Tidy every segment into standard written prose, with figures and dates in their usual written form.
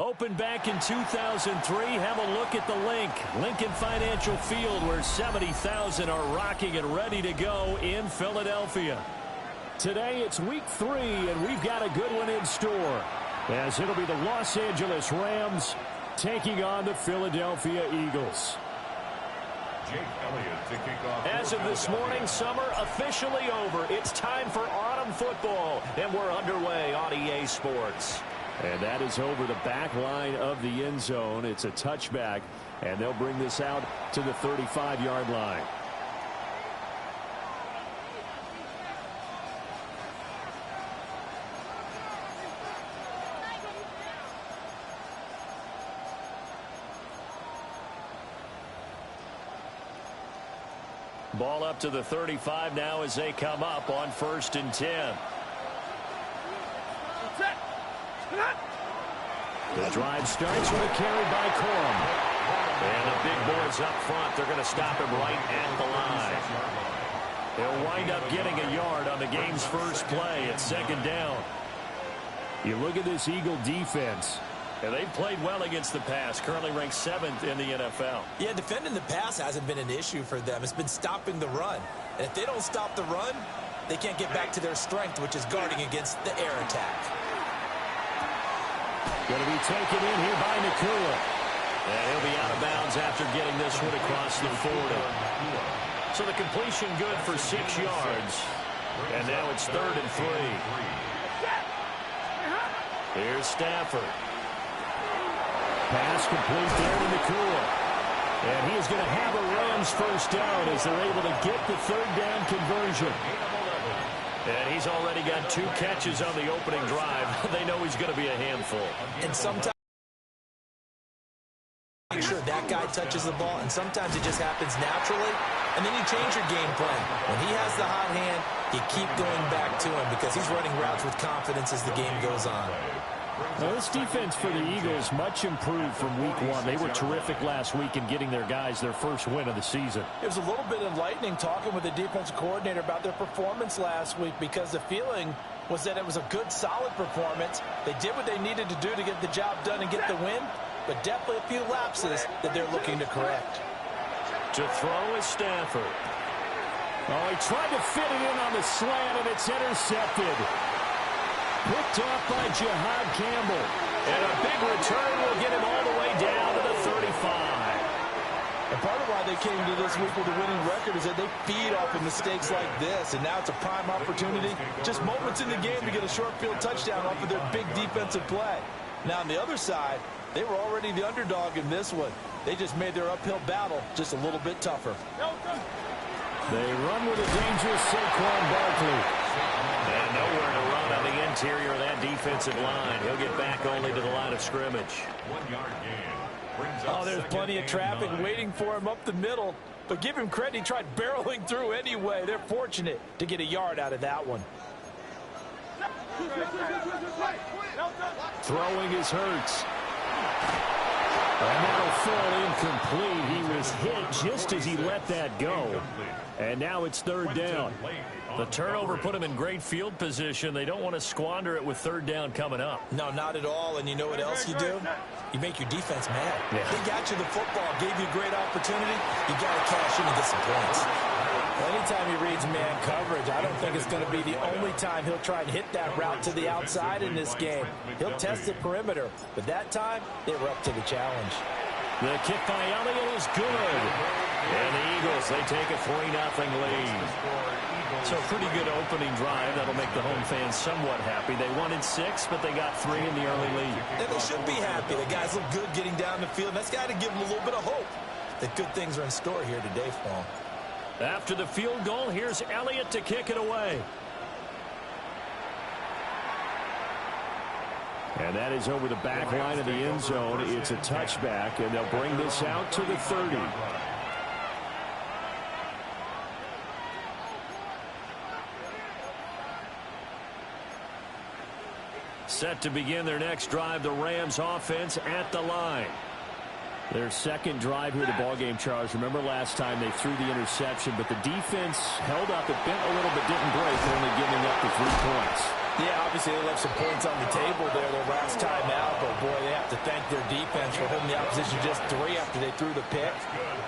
Opened back in 2003. Have a look at the link. Lincoln Financial Field, where 70,000 are rocking and ready to go in Philadelphia. Today it's week 3, and we've got a good one in store, as it'll be the Los Angeles Rams taking on the Philadelphia Eagles. As of this morning, summer officially over. It's time for autumn football, and we're underway on EA Sports. And that is over the back line of the end zone. It's a touchback, and they'll bring this out to the 35-yard line. Ball up to the 35 now as they come up on 1st and 10. The drive starts with a carry by Corum. And the big boys up front, they're going to stop him right at the line. They'll wind up getting a yard on the game's first play at 2nd down. You look at this Eagle defense, and they've played well against the pass, currently ranked 7th in the NFL. Yeah, defending the pass hasn't been an issue for them. It's been stopping the run. And if they don't stop the run, they can't get back to their strength, which is guarding against the air attack. Going to be taken in here by Nakua. And he'll be out of bounds after getting this one across the 40. So the completion good for 6 yards. And now it's 3rd and 3. Here's Stafford. Pass complete there to Nakua. And he is going to have a Rams first down as they're able to get the 3rd down conversion. And he's already got 2 catches on the opening drive. They know he's going to be a handful. And sometimes make sure that guy touches the ball, and sometimes it just happens naturally, and then you change your game plan. When he has the hot hand, you keep going back to him because he's running routes with confidence as the game goes on. Well, this defense for the Eagles much improved from week 1. They were terrific last week in getting their guys their first win of the season. It was a little bit enlightening talking with the defensive coordinator about their performance last week, because the feeling was that it was a good, solid performance. They did what they needed to do to get the job done and get the win, but definitely a few lapses that they're looking to correct. To throw is Stafford. Oh, he tried to fit it in on the slant, and it's intercepted. Picked off by Jihad Campbell. And a big return will get him all the way down to the 35. And part of why they came to this week with a winning record is that they feed off of mistakes like this. And now it's a prime opportunity, just moments in the game, to get a short field touchdown off of their big defensive play. Now on the other side, they were already the underdog in this one. They just made their uphill battle just a little bit tougher. They run with a dangerous Saquon Barkley. And nowhere to run on the interior of that defensive line. He'll get back only to the line of scrimmage. 1-yard gain. Oh, there's plenty of traffic waiting for him up the middle. But give him credit, he tried barreling through anyway. They're fortunate to get a yard out of that one. Throwing is Hurts. And that'll fall incomplete. He was hit just as he let that go. And now it's 3rd down. The turnover put him in great field position. They don't want to squander it with 3rd down coming up. No, not at all. And you know what else you do? You make your defense mad. Yeah. They got you the football, gave you a great opportunity. You got to cash in and get some points. Well, anytime he reads man coverage, I don't think it's going to be the only time he'll try and hit that route to the outside in this game. He'll test the perimeter, but that time they were up to the challenge. The kick by Elliott is good. And the Eagles, they take a 3-0 lead. So a pretty good opening drive. That'll make the home fans somewhat happy. They wanted 6, but they got 3 in the early lead. And they should be happy. The guys look good getting down the field. That's got to give them a little bit of hope that good things are in store here today for them. After the field goal, here's Elliott to kick it away. And that is over the back line of the end zone. It's a touchback, and they'll bring this out to the 30. Set to begin their next drive, the Rams offense at the line. Their second drive here, the ballgame, Charles. Remember last time they threw the interception, but the defense held up. It bent a little but didn't break, only giving up the 3 points. Yeah, obviously they left some points on the table there their last time out, but boy, they have to thank their defense for holding the opposition just 3 after they threw the pick.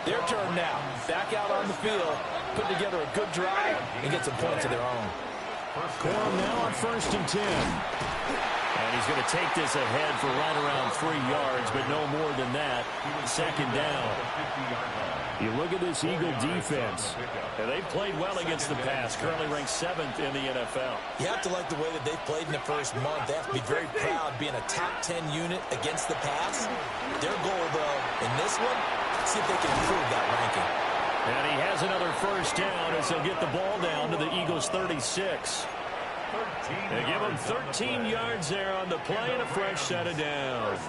Their turn now. Back out on the field, put together a good drive, and get some points of their own. Corum now on 1st and 10. And he's going to take this ahead for right around 3 yards, but no more than that. 2nd down. You look at this Eagle defense. And they've played well against the pass, currently ranked 7th in the NFL. You have to like the way that they've played in the first month. They have to be very proud being a top 10 unit against the pass. Their goal, though, in this one, see if they can improve that ranking. And he has another 1st down as he'll get the ball down to the Eagles' 36. They give him 13 yards there on the play and a fresh set of downs.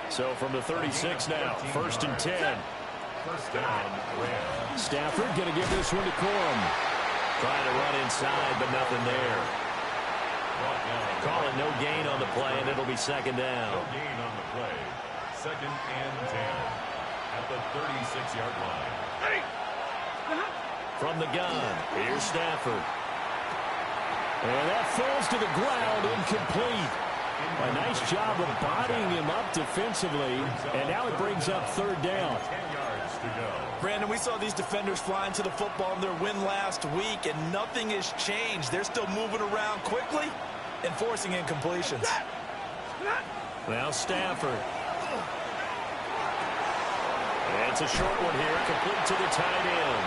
So from the 36 now, 1st and 10. Stafford going to give this one to Corum. Trying to run inside, but nothing there. Calling no gain on the play, and it'll be 2nd down. No gain on the play. 2nd and 10 at the 36-yard line. From the gun, here's Stafford. And that falls to the ground, incomplete. A nice job of bodying him up defensively, and now it brings up 3rd down. 10 yards to go. Brandon, we saw these defenders flying to the football in their win last week, and nothing has changed. They're still moving around quickly and forcing incompletions. Now Stafford. And it's a short one here, complete to the tight end.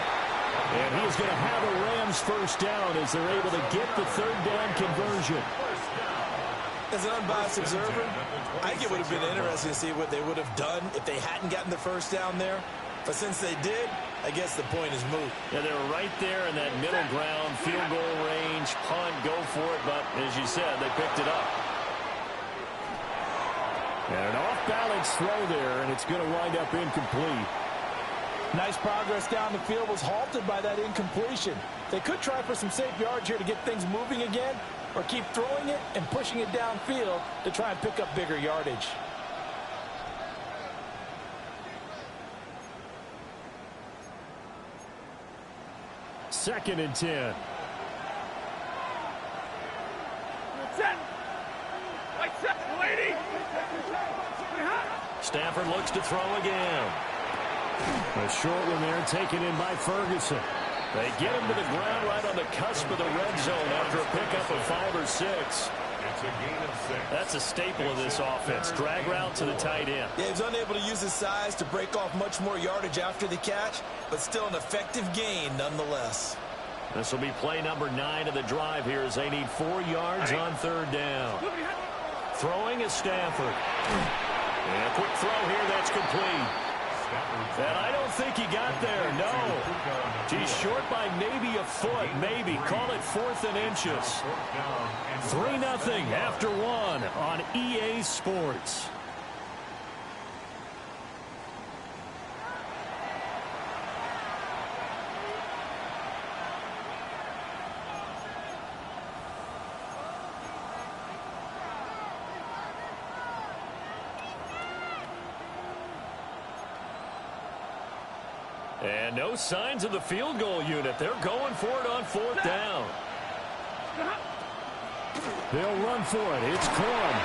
And he's going to have a Rams 1st down as they're able to get the 3rd down conversion. As an unbiased observer, I think it would have been interesting to see what they would have done if they hadn't gotten the 1st down there. But since they did, I guess the point is moot. Yeah, they were right there in that middle ground, field goal range, punt, go for it. But as you said, they picked it up. And an off-balance throw there, and it's going to wind up incomplete. Nice progress down the field was halted by that incompletion. They could try for some safe yards here to get things moving again, or keep throwing it and pushing it downfield to try and pick up bigger yardage. Second and 10. Stafford looks to throw again. A short one there taken in by Ferguson. They get him to the ground right on the cusp of the red zone after a pickup of 5 or 6. It's a gain of 6. That's a staple of this offense. Drag route to the tight end. Yeah, he was unable to use his size to break off much more yardage after the catch, but still an effective gain nonetheless. This will be play number 9 of the drive here as they need 4 yards on 3rd down. Throwing is Stafford. And a quick throw here that's complete. And I don't think he got there, no. He's short by maybe a foot, maybe. Call it 4th and inches. 3-0 after 1 on EA Sports. And no signs of the field goal unit. They're going for it on 4th down. They'll run for it. It's Corum.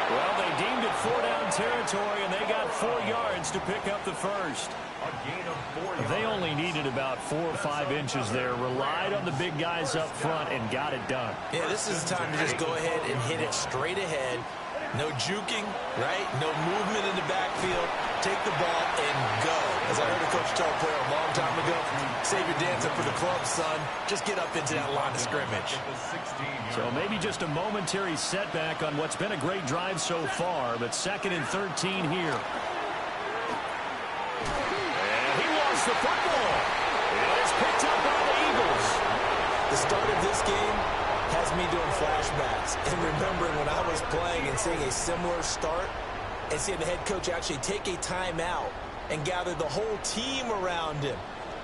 Well, they deemed it 4-down territory, and they got 4 yards to pick up the first. A gain of 4 yards. They only needed about 4 or 5 inches there. Relied on the big guys up front and got it done. Yeah, this is the time to just go ahead and hit it straight ahead. No juking, right? No movement in the backfield. Take the ball and go. As I heard a coach tell a player a long time ago, save your dancing for the club, son. Just get up into that line of scrimmage. So maybe just a momentary setback on what's been a great drive so far, but 2nd and 13 here. And he lost the football. And it's picked up by the Eagles. The start of this game has me doing flashbacks and remembering when I was playing and seeing a similar start and seeing the head coach actually take a timeout and gather the whole team around him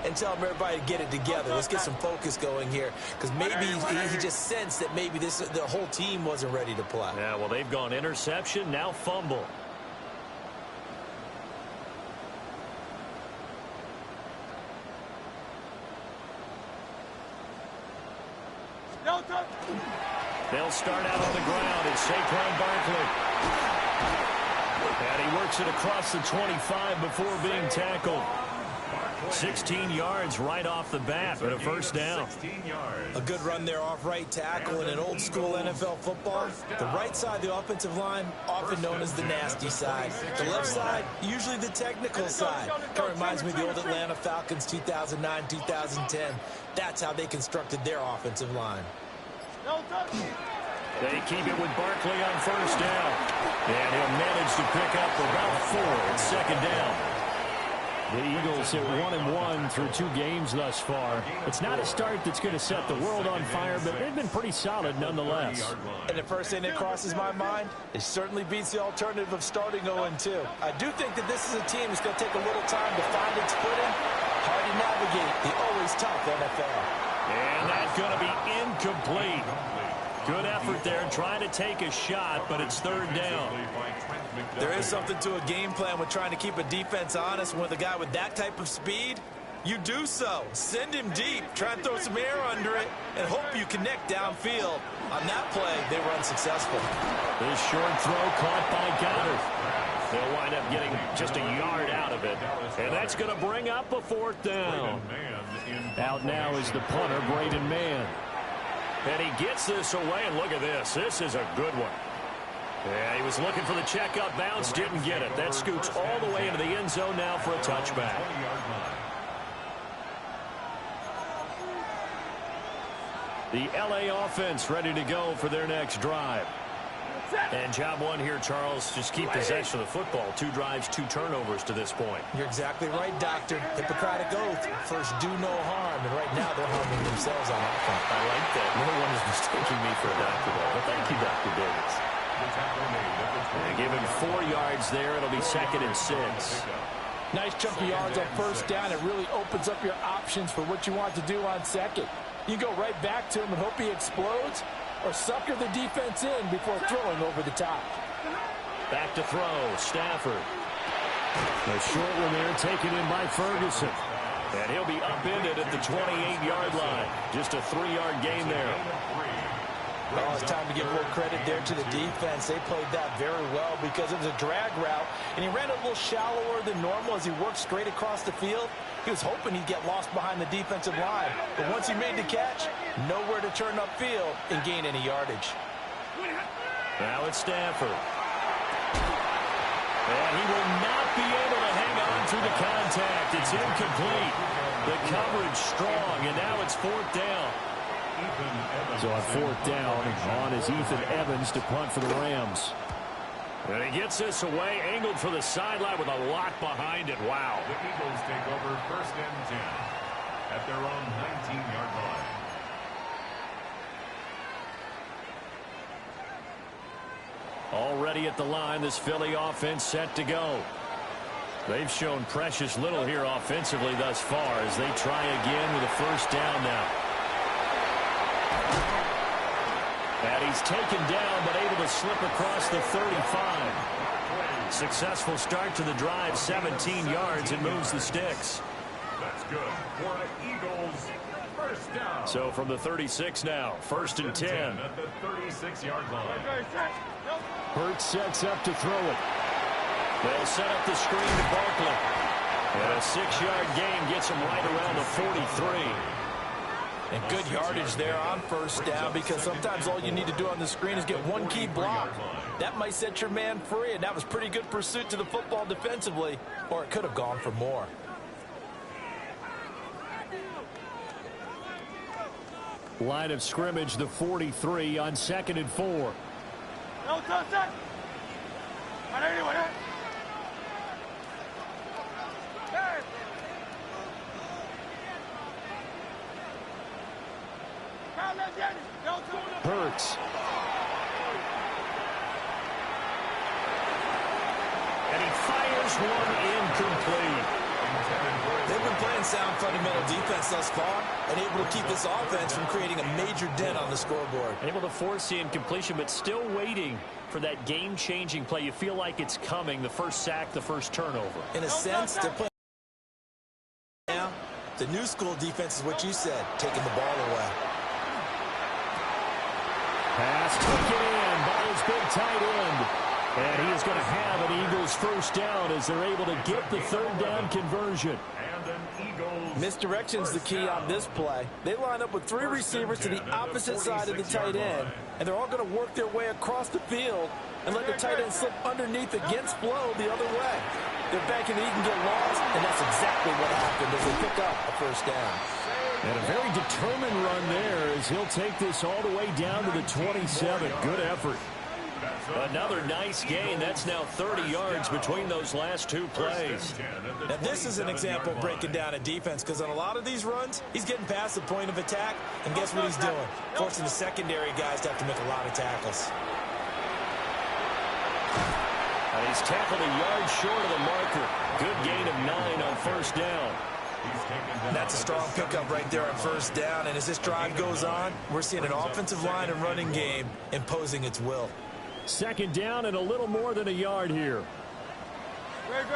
and tell everybody to get it together. Let's get some focus going here, because maybe he just sensed that maybe the whole team wasn't ready to play. Yeah, well, they've gone interception, now fumble. They'll start out on the ground. It's Saquon Barkley. And he works it across the 25 before being tackled. 16 yards right off the bat, but a first down. A good run there off right tackle in an old-school NFL football. The right side of the offensive line, often known as the nasty side. The left side, usually the technical side. Kind of reminds me of the old Atlanta Falcons 2009-2010. That's how they constructed their offensive line. They keep it with Barkley on first down. And he'll manage to pick up about 4 at second down. The Eagles at 1-1 through 2 games thus far. It's not a start that's going to set the world on fire, but they've been pretty solid nonetheless. And the first thing that crosses my mind, it certainly beats the alternative of starting 0-2. I do think that this is a team that's going to take a little time to find its footing. Hard to navigate the always tough NFL. And that's going to be incomplete. Good effort there, trying to take a shot, but it's third down. There is something to a game plan with trying to keep a defense honest. With a guy with that type of speed, you do so. Send him deep, try and throw some air under it, and hope you connect downfield. On that play, they were unsuccessful. This short throw caught by Goddard. They'll wind up getting just a yard out of it. And that's going to bring up a fourth down. Out now is the punter, Braden Mann. And he gets this away, and look at this. This is a good one. Yeah, he was looking for the checkup bounce, didn't get it. That scoots all the way into the end zone now for a touchback. The LA offense ready to go for their next drive. And job one here, Charles, just keep possession of the football. 2 drives, 2 turnovers to this point. You're exactly right, Doctor. Hippocratic oath. First, do no harm. And right now, they're harming themselves on offense. I like that. No one is mistaking me for a doctor, though. But thank you, Dr. Davis. They give him 4 yards there. It'll be 2nd and 6. Nice chunk of yards on first down. It really opens up your options for what you want to do on second. You go right back to him and hope he explodes, or sucker the defense in before throwing over the top. Back to throw, Stafford. The short one there taken in by Ferguson. And he'll be upended at the 28-yard line. Just a 3-yard gain there. Well, it's time to give more credit there to the defense. They played that very well because it was a drag route, and he ran a little shallower than normal as he worked straight across the field. He was hoping he'd get lost behind the defensive line. But once he made the catch, nowhere to turn upfield and gain any yardage. Now it's Stafford. And he will not be able to hang on through the contact. It's incomplete. The coverage strong, and now it's 4th down. So on 4th down, on is Ethan Evans to punt for the Rams. And he gets this away, angled for the sideline with a lock behind it. Wow. The Eagles take over 1st and 10 at their own 19-yard line. Already at the line, this Philly offense set to go. They've shown precious little here offensively thus far as they try again with a first down now. And he's taken down but able to slip across the 35. Successful start to the drive, 17 yards, and moves the sticks. That's good for the Eagles. First down. So from the 36 now, 1st and 10. At the 36-yard line. Hurts sets up to throw it. They'll set up the screen to Barkley. And a 6-yard gain gets him right around the 43. And good yardage there on first down because sometimes all you need to do on the screen is get one key block. That might set your man free, and that was pretty good pursuit to the football defensively, or it could have gone for more. Line of scrimmage, the 43 on 2nd and 4. Hurts. And he fires one incomplete. They've been playing sound fundamental defense thus far and able to keep this offense from creating a major dent on the scoreboard. Able to force the incompletion, but still waiting for that game-changing play. You feel like it's coming, the first sack, the first turnover. In a sense, they're playing now. The new school defense is what you said, taking the ball away. Pass taken in by his big tight end. And he is going to have an Eagles first down as they're able to get the third down conversion. Misdirection's the key on this play. They line up with 3 receivers to the opposite side of the tight end, and they're all going to work their way across the field and let the tight end slip underneath against flow the other way. They're banking that he can get lost, and that's exactly what happened as they pick up a first down. And a very determined run there as he'll take this all the way down to the 27. Good effort. Another nice gain. That's now 30 yards between those last 2 plays. Now, this is an example of breaking down a defense because on a lot of these runs, he's getting past the point of attack, and guess what he's doing? Forcing the secondary guys to have to make a lot of tackles. And he's tackled a yard short of the marker. Good gain of 9 on first down. That's a strong pickup right there on first down, and as this drive goes on, we're seeing an offensive line and running game imposing its will. Second down and a little more than a yard here. Good,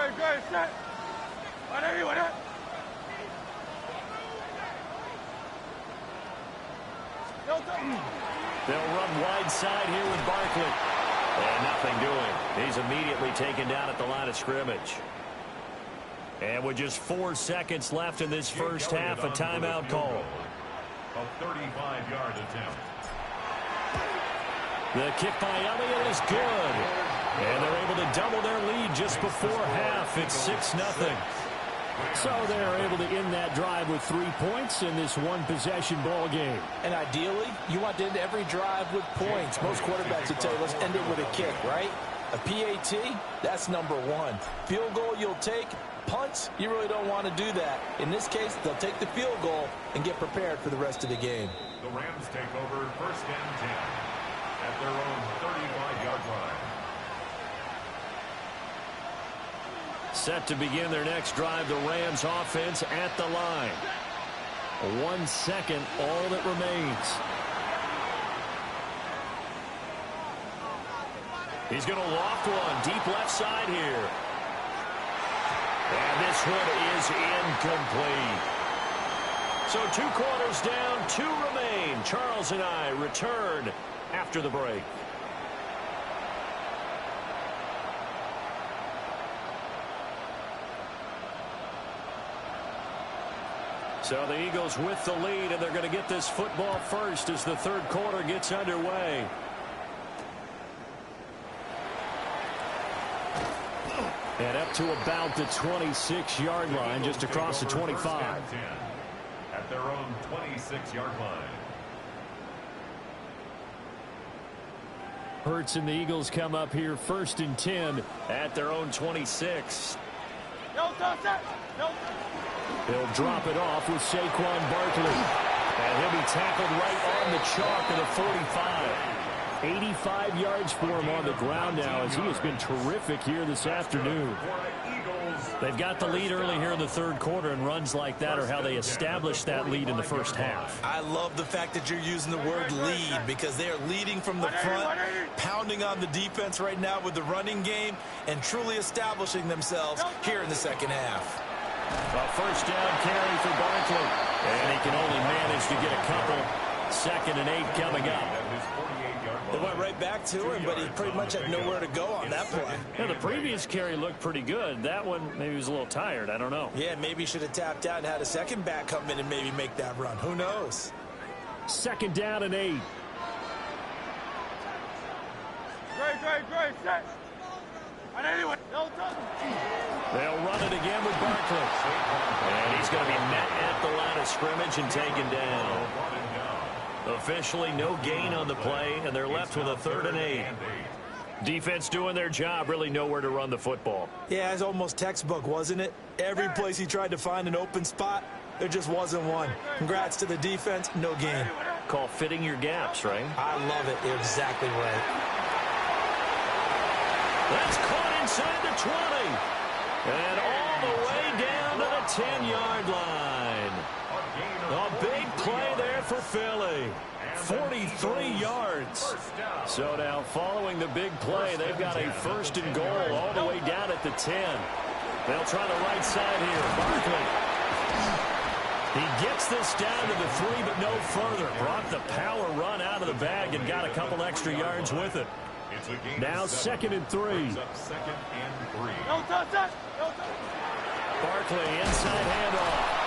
set. They'll run wide side here with Barkley. And nothing doing. He's immediately taken down at the line of scrimmage. And with just 4 seconds left in this first half, a timeout call. A 35-yard attempt. The kick by Elliott is good. And they're able to double their lead just before half. It's 6-0. So they're able to end that drive with 3 points in this one-possession ball game. And ideally, you want to end every drive with points. Most quarterbacks would tell you, let's end it with a kick, right? A PAT, that's number 1. Field goal you'll take. Punts, you really don't want to do that. In this case, they'll take the field goal and get prepared for the rest of the game. The Rams take over first and 10 at their own 35-yard line. Set to begin their next drive, the Rams offense at the line. 1 second, all that remains. He's going to loft one deep left side here. And this one is incomplete. So 2 quarters down, 2 remain. Charles and I return after the break. So the Eagles with the lead, and they're going to get this football first as the third quarter gets underway. And up to about the 26-yard line, just across the 25. At their own 26-yard line. Hurts and the Eagles come up here first and 10 at their own 26. They'll drop it off with Saquon Barkley. And he'll be tackled right on the chalk of the 45. 85 yards for him on the ground now as he has been terrific here this afternoon. They've got the lead early here in the third quarter, and runs like that are how they established that lead in the first half. I love the fact that you're using the word lead because they are leading from the front, pounding on the defense right now with the running game, and truly establishing themselves here in the second half. A first down carry for Barkley, and he can only manage to get a couple. 2nd and 8 coming up. They went right back to him, but he pretty much had nowhere to go on that play. Yeah, the previous carry looked pretty good. That one, maybe he was a little tired. I don't know. Yeah, maybe he should have tapped out and had a second back come in and maybe make that run. Who knows? 2nd down and 8. Great, set. They'll run it again with Barkley. And he's going to be met at the line of scrimmage and taken down. Officially no gain on the play, and they're left with a 3rd and 8. Defense doing their job, really nowhere to run the football. Yeah, it's almost textbook, wasn't it? Every place he tried to find an open spot, there just wasn't one. Congrats to the defense, no gain. Call fitting your gaps, right? I love it. You're exactly right. That's caught inside the 20. And all the way down to the 10-yard line. A big play there for Philly. 43 yards. So now following the big play, they've got a 1st and goal all the way down at the 10. They'll try the right side here. Barkley. He gets this down to the 3, but no further. Brought the power run out of the bag and got a couple extra yards with it. Now 2nd and 3. Second and 3. No touch. Barkley inside handoff.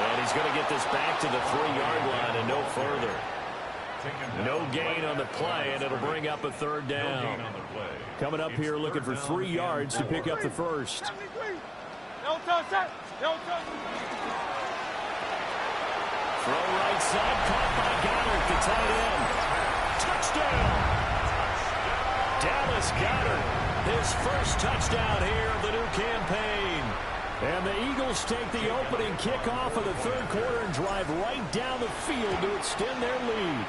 And he's going to get this back to the 3-yard line and no further. No gain on the play, and it'll bring up a 3rd down. Coming up here looking for 3 yards to pick up the first. No touch. Throw right side, caught by Goddard, the tight end. Touchdown! Dallas Goddard, his first touchdown here of the new campaign. And the Eagles take the opening kickoff of the 3rd quarter and drive right down the field to extend their lead.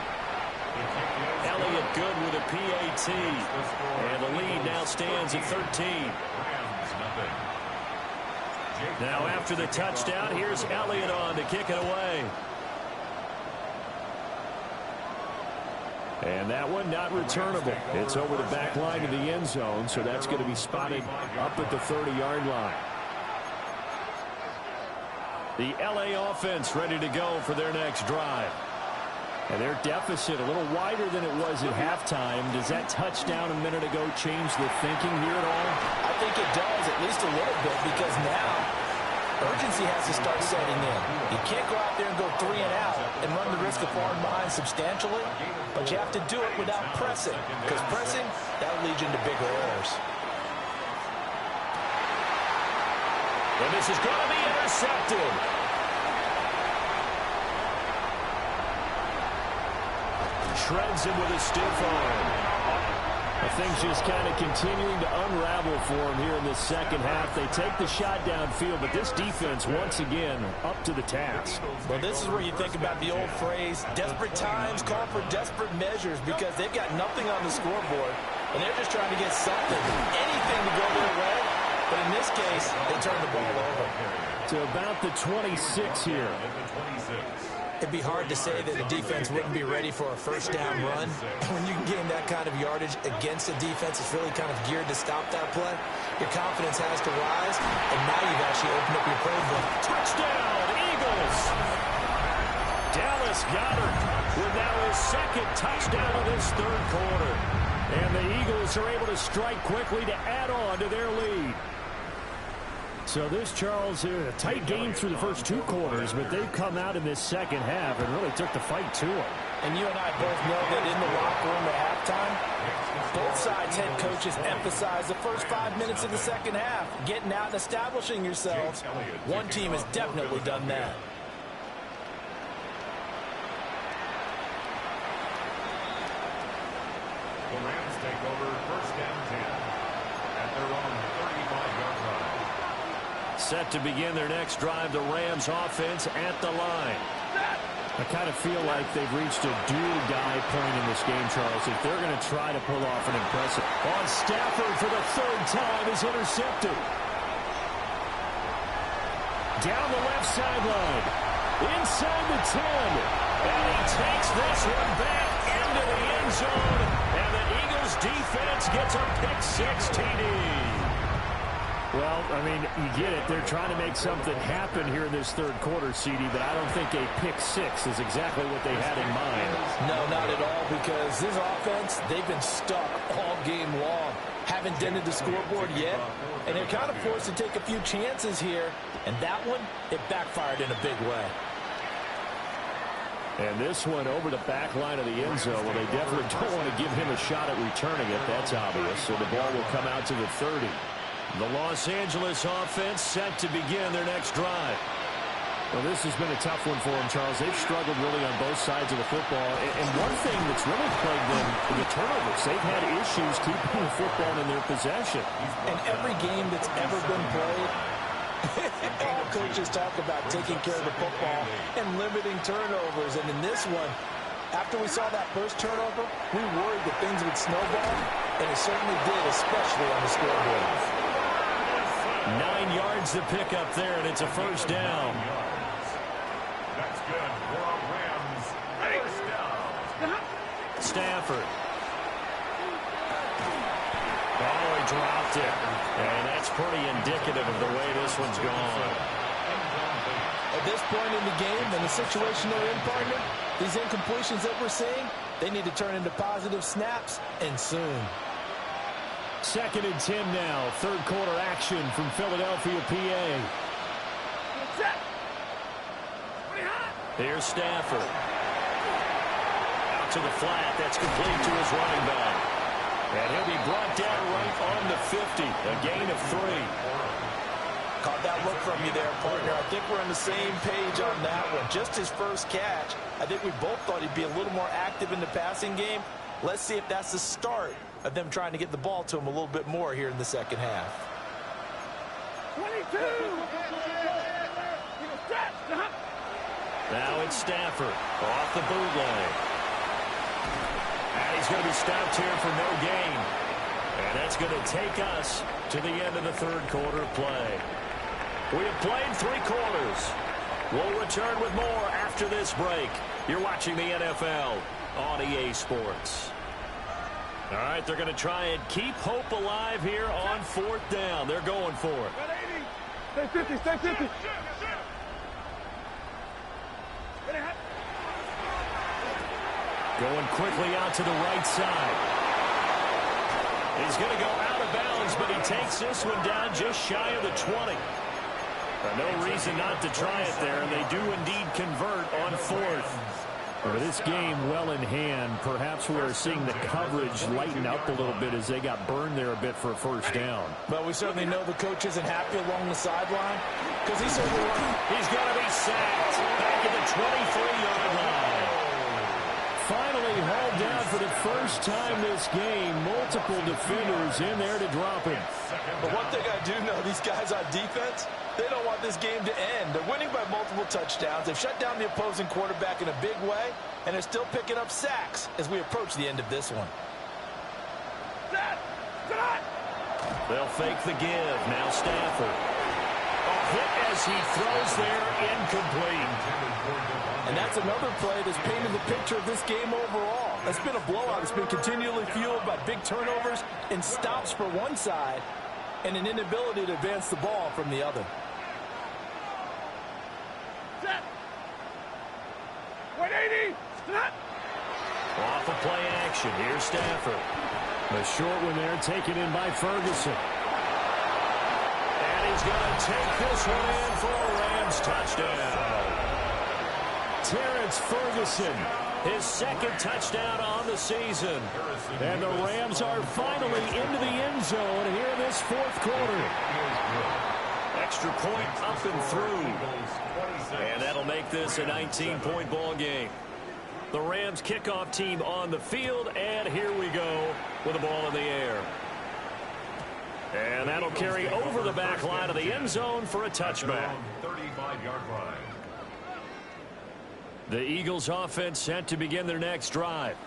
Elliott good with a PAT. And the lead now stands at 13. Now after the touchdown, here's Elliott on to kick it away. And that one not returnable. It's over the back line of the end zone, so that's going to be spotted up at the 30-yard line. The LA offense ready to go for their next drive. And their deficit a little wider than it was at halftime. Does that touchdown a minute ago change the thinking here at all? I think it does, at least a little bit, because now urgency has to start setting in. You can't go out there and go 3 and out and run the risk of falling behind substantially, but you have to do it without pressing, because pressing, that'll lead you into bigger errors. And this is going to be intercepted. Shreds him with a stiff arm. Things just kind of continuing to unravel for him here in this second half. They take the shot downfield, but this defense, once again, up to the task. Well, this is where you think about the old phrase, desperate times call for desperate measures, because they've got nothing on the scoreboard, and they're just trying to get something, anything to go their way. But in this case, they turn the ball over. To about the 26 here. It'd be hard to say that the defense wouldn't be ready for a first down run. When you can gain that kind of yardage against a defense that's really kind of geared to stop that play, your confidence has to rise, and now you've actually opened up your playbook. Touchdown, Eagles! Dallas Goddard with now his 2nd touchdown of this 3rd quarter. And the Eagles are able to strike quickly to add on to their lead. So this, Charles, a tight game through the first 2 quarters, but they've come out in this second half and really took the fight to them. And you and I both know that in the locker room at halftime, both sides' head coaches emphasize the first 5 minutes of the second half, getting out and establishing yourselves. One team has definitely done that. The Rams take over 1st and 10 at their own 35-yard line. Set to begin their next drive, the Rams offense at the line. I kind of feel like they've reached a do-or-die point in this game, Charles, if they're going to try to pull off an impressive. On Stafford for the 3rd time is intercepted. Down the left sideline. Inside the 10. And he takes this one back into the end zone. And the Eagles defense gets a pick-6 TD. Well, I mean, you get it. They're trying to make something happen here in this 3rd quarter, CD, but I don't think a pick-6 is exactly what they had in mind. No, not at all, because this offense, they've been stuck all game long. Haven't dented the scoreboard yet, and they're kind of forced to take a few chances here, and that one, it backfired in a big way. And this one over the back line of the end zone. Well, they definitely don't want to give him a shot at returning it. That's obvious. So the ball will come out to the 30. The Los Angeles offense set to begin their next drive. Well, this has been a tough one for them, Charles. They've struggled really on both sides of the football. And one thing that's really plagued them is the turnovers. They've had issues keeping the football in their possession. And every game that's ever been played, all coaches talk about taking care of the football and limiting turnovers. And in this one, after we saw that first turnover, we worried that things would snowball, and it certainly did, especially on the scoreboard. 9 yards to pick up there, and it's a first down. That's good for a Rams first down. Stafford. Oh, he dropped it. And that's pretty indicative of the way this one's gone. At this point in the game, and the situation they're in, partner, these incompletions that we're seeing, they need to turn into positive snaps, and soon. 2nd and 10 now. Third quarter action from Philadelphia, PA. Here's Stafford. Out to the flat. That's complete to his running back. And he'll be brought down right on the 50. A gain of 3. Caught that look from you there, partner. I think we're on the same page on that one. Just his first catch. I think we both thought he'd be a little more active in the passing game. Let's see if that's the start of them trying to get the ball to him a little bit more here in the second half. 22! Now it's Stafford off the bootleg. And he's going to be stopped here for no gain. And that's going to take us to the end of the third quarter of play. We have played 3 quarters. We'll return with more after this break. You're watching the NFL on EA Sports. All right, they're going to try and keep hope alive here on 4th down. They're going for it. Stay 50, stay 50. Going quickly out to the right side. He's going to go out of bounds, but he takes this one down just shy of the 20. No reason not to try it there, and they do indeed convert on 4th. With this game well in hand, perhaps we are seeing the coverage lighten up a little bit as they got burned there a bit for a first down. But we certainly know the coach isn't happy along the sideline because he's going to be sacked back at the 23-yard line. Finally hauled down for the first time this game. Multiple defenders in there to drop him. But one thing I do know, these guys on defense, they don't want this game to end. They're winning by multiple touchdowns. They've shut down the opposing quarterback in a big way, and they're still picking up sacks as we approach the end of this one. They'll fake the give. Now Stafford. A hit as he throws there, incomplete. And that's another play that's painted the picture of this game overall. It's been a blowout. It's been continually fueled by big turnovers and stops for one side and an inability to advance the ball from the other. Set. 180. Set. Off of play action. Here's Stafford. The short one there taken in by Ferguson. And he's going to take this one in for a Rams touchdown. Terrence Ferguson, his 2nd touchdown on the season. And the Rams are finally into the end zone here in this 4th quarter. Extra point up and through. And that'll make this a 19-point ball game. The Rams kickoff team on the field, and here we go with the ball in the air. And that'll carry over the back line of the end zone for a touchback. 35-yard line. The Eagles offense set to begin their next drive.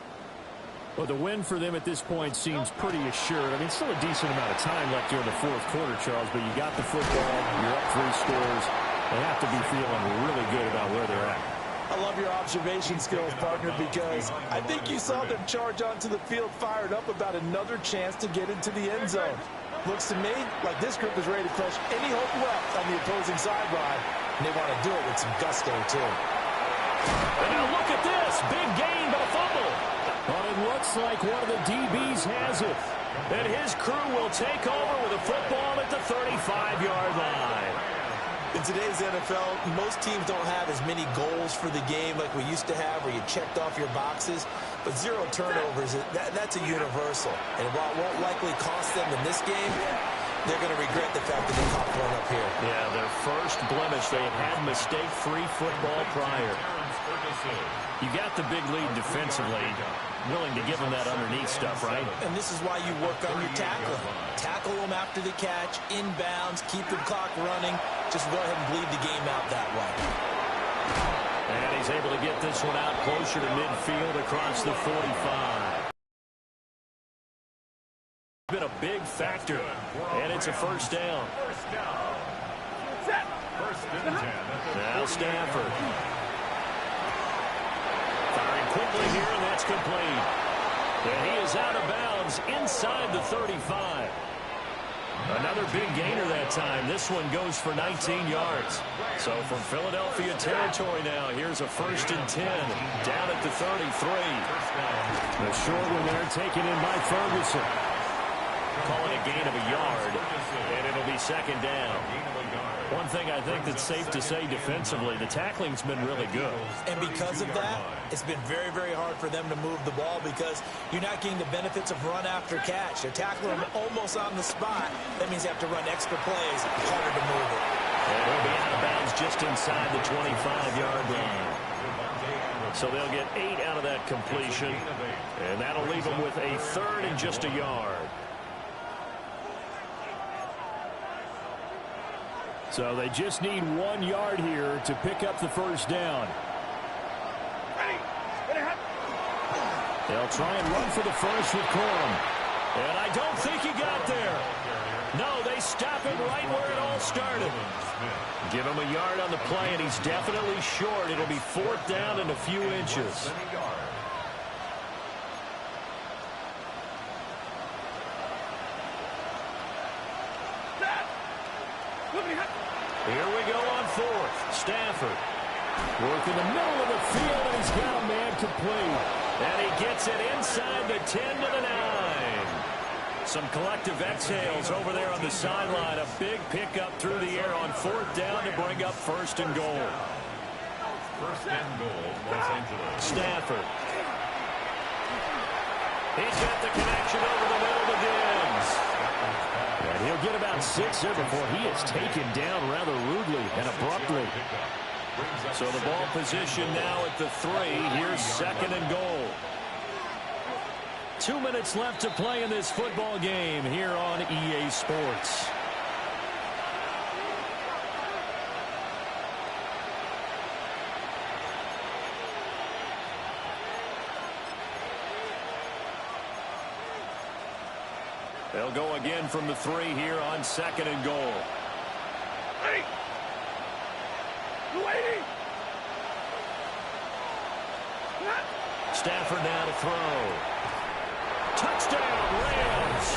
Well, the win for them at this point seems pretty assured. I mean, still a decent amount of time left here in the 4th quarter, Charles, but you got the football, you're up 3 scores. They have to be feeling really good about where they're at. I love your observation skills, partner, because I think you saw them charge onto the field fired up about another chance to get into the end zone. Looks to me like this group is ready to crush any hope left on the opposing sideline, and they want to do it with some gusto, too. And now look at this. Big gain, but a fumble. But it looks like one of the DBs has it. And his crew will take over with a football at the 35-yard line. In today's NFL, most teams don't have as many goals for the game like we used to have where you checked off your boxes. But 0 turnovers, that's a universal. And while it won't likely cost them in this game, they're going to regret the fact that they caught one up here. Yeah, their first blemish. They had mistake-free football prior. You got the big lead defensively. Willing to give them that underneath stuff, right? And this is why you work on your tackling. Tackle them after the catch, inbounds, keep the clock running. Just go ahead and bleed the game out that way. And he's able to get this one out closer to midfield across the 45. Been a big factor, and it's a first down. First and 10. Now Stafford. Firing quickly here, and that's complete. And he is out of bounds inside the 35. Another big gainer that time. This one goes for 19 yards. So from Philadelphia territory now, here's a 1st and 10 down at the 33. The short one there taken in by Ferguson. Calling a gain of a yard, and it'll be 2nd down. One thing I think that's safe to say defensively, the tackling's been really good. And because of that, it's been very, very hard for them to move the ball because you're not getting the benefits of run after catch. They're tackling them almost on the spot. That means you have to run extra plays, harder to move it. And it'll be out of bounds just inside the 25-yard line. So they'll get 8 out of that completion, and that'll leave them with a 3rd and just a yard. So they just need 1 yard here to pick up the 1st down. They'll try and run for the 1st with Corum. And I don't think he got there. No, they stop him right where it all started. Give him a yard on the play, and he's definitely short. It'll be 4th down and a few inches. Here we go on 4th. Stafford. Work in the middle of the field, and he's got a man complete. And he gets it inside the 10 to the 9. Some collective exhales over there on the sideline. A big pickup through the air on 4th down to bring up 1st and goal. 1st and goal, Los Angeles. Stafford. He's got the connection over the middle to Diggs. And he'll get about 6 there before he is taken down rather rudely and abruptly. So the ball position now at the 3. Here's 2nd and goal. 2 minutes left to play in this football game here on EA Sports. They'll go again from the 3 here on 2nd and goal. Ready. Waiting. Stafford now to throw. Touchdown, Rams.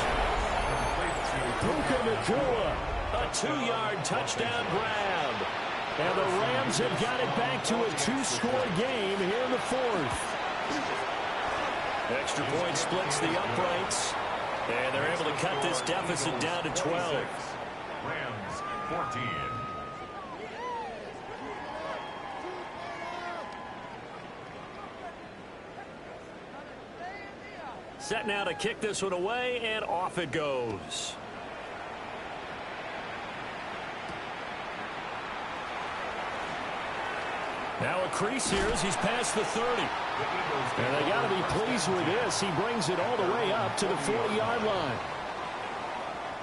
Puka Nacua. A 2-yard touchdown grab. And the Rams have got it back to a 2-score game here in the 4th. Extra point splits the uprights. And they're able to cut this deficit down to 12. Rams 14. Set now to kick this one away, and off it goes. Now a crease here as he's past the 30. And they got to be pleased with this. He brings it all the way up to the 40-yard line.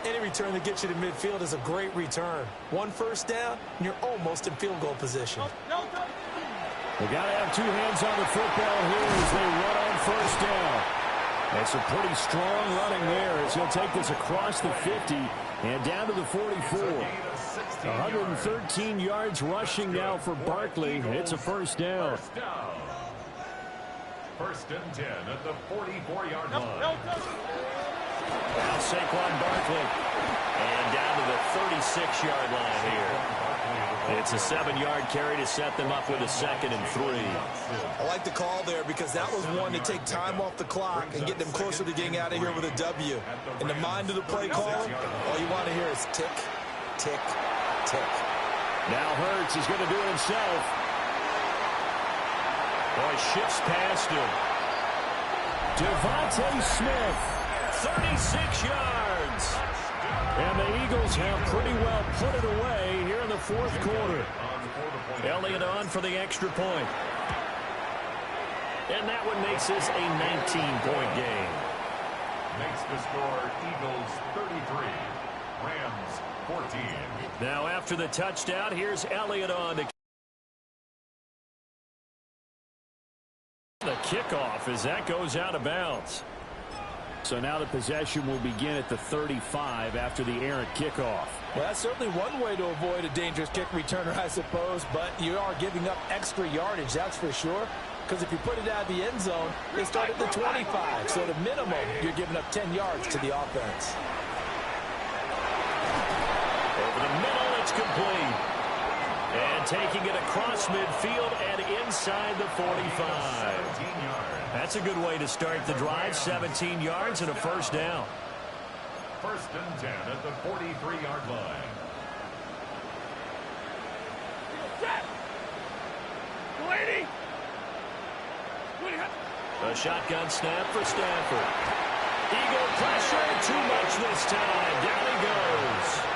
Any return that gets you to midfield is a great return. 1 first down, and you're almost in field goal position. They got to have 2 hands on the football here as they run on 1st down. And some pretty strong running there as he'll take this across the 50 and down to the 44. 113 yards rushing now for Barkley. It's a 1st down. 1st and 10 at the 44-yard line. Now Saquon Barkley. And down to the 36-yard line here. It's a 7-yard carry to set them up with a 2nd and 3. I like the call there because that was one to take time off the clock and get them closer to getting out of here with a W. In the mind of the play caller, all you want to hear is tick, tick, tick. Now Hurts is going to do it himself. Boy, shifts past him. Devontae Smith, 36 yards. And the Eagles have pretty well put it away here in the 4th quarter. Elliott on for the extra point. And that one makes this a 19-point game. Makes the score Eagles 33, Rams 14. Now after the touchdown, here's Elliott on to the kickoff as that goes out of bounds. So now the possession will begin at the 35 after the errant kickoff. Well, that's certainly one way to avoid a dangerous kick returner, I suppose, but you are giving up extra yardage, that's for sure. Because if you put it out of the end zone, they start at the 25. So at a minimum, you're giving up 10 yards to the offense. It's complete. And taking it across midfield and inside the 45. That's a good way to start the drive. 17 yards and a first down. First and 10 at the 43-yard line. A shotgun snap for Stafford. Eagle pressure, too much this time. Down he goes.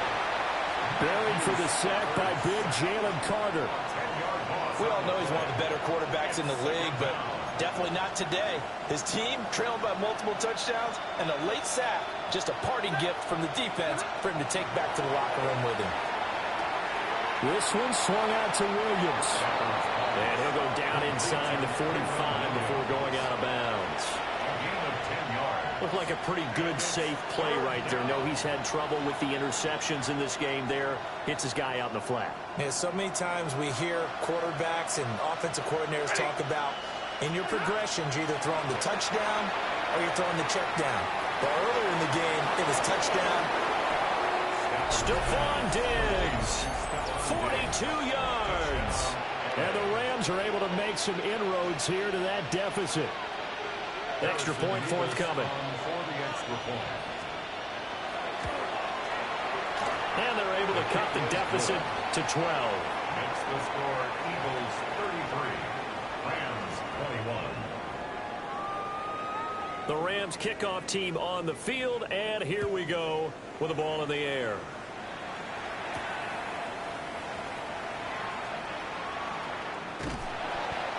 Buried for the sack by big Jalen Carter. We all know he's one of the better quarterbacks in the league, but definitely not today. His team trailed by multiple touchdowns, and a late sack, just a parting gift from the defense for him to take back to the locker room with him. This one swung out to Williams. And he'll go down inside the 45 before going out of bounds. Looked like a pretty good, safe play right there. No, he's had trouble with the interceptions in this game there. Hits his guy out in the flat. Yeah, so many times we hear quarterbacks and offensive coordinators talk about in your progressions, you're either throwing the touchdown or you're throwing the check down. But earlier in the game, it was touchdown. Stephon Diggs, 42 yards. And the Rams are able to make some inroads here to that deficit. Extra point forthcoming. And they're able to cut the deficit to 12. Makes the score Eagles 33, Rams 21. The Rams kickoff team on the field, and here we go with the ball in the air.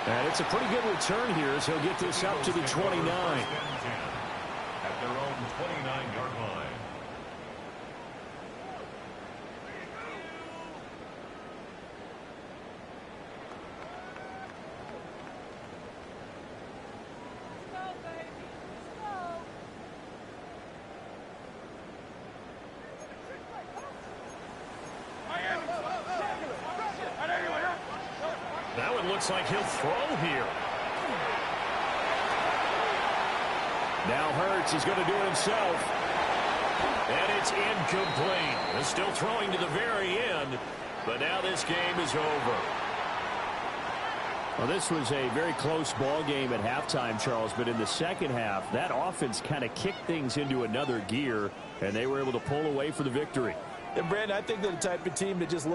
And it's a pretty good return here as he'll get this up to the 29. At their own 29-yard line. Now it looks like he'll throw here. Now Hurts is going to do it himself. And it's incomplete. He's still throwing to the very end, but now this game is over. Well, this was a very close ball game at halftime, Charles, but in the second half, that offense kind of kicked things into another gear, and they were able to pull away for the victory. And, Brandon, I think they're the type of team that just looks